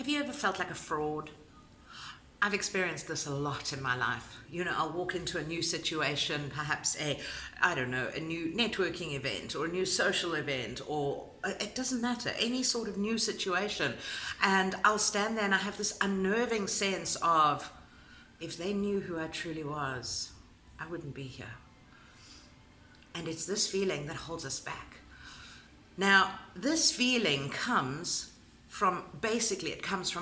Have you ever felt like a fraud? I've experienced this a lot in my life. You know, I'll walk into a new situation, perhaps a new networking event or a new social event, or it doesn't matter, any sort of new situation. And I'll stand there and I have this unnerving sense of, if they knew who I truly was, I wouldn't be here. And it's this feeling that holds us back. Now, this feeling comes from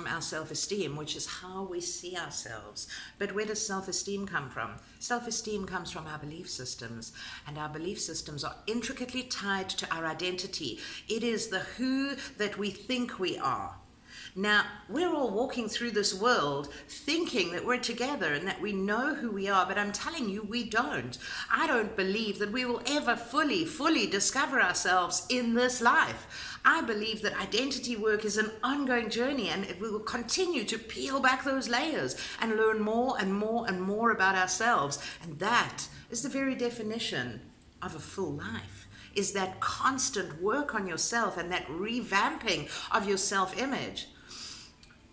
our self-esteem, which is how we see ourselves. But where does self-esteem come from? Self-esteem comes from our belief systems, and our belief systems are intricately tied to our identity. It is the who that we think we are. Now, we're all walking through this world thinking that we're together and that we know who we are, but I'm telling you, we don't. I don't believe that we will ever fully discover ourselves in this life. I believe that identity work is an ongoing journey, and we will continue to peel back those layers and learn more and more and more about ourselves. And that is the very definition of a full life, is that constant work on yourself and that revamping of your self-image.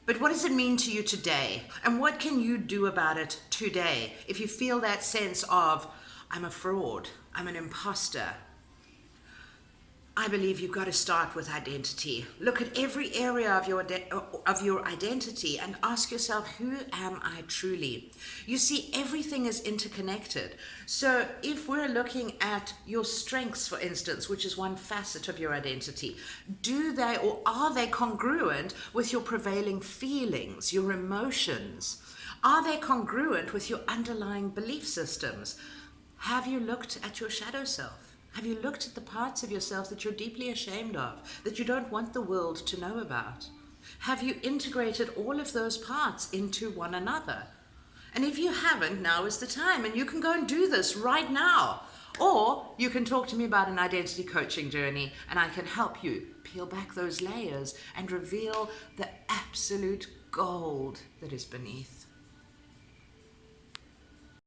But what does it mean to you today? And what can you do about it today? If you feel that sense of, I'm a fraud, I'm an imposter, I believe you've got to start with identity. Look at every area of your identity and ask yourself, who am I truly? You see, everything is interconnected. So if we're looking at your strengths, for instance, which is one facet of your identity, are they congruent with your prevailing feelings, your emotions? Are they congruent with your underlying belief systems? Have you looked at your shadow self? Have you looked at the parts of yourself that you're deeply ashamed of, that you don't want the world to know about? Have you integrated all of those parts into one another? And if you haven't, now is the time, and you can go and do this right now. Or you can talk to me about an identity coaching journey, and I can help you peel back those layers and reveal the absolute gold that is beneath.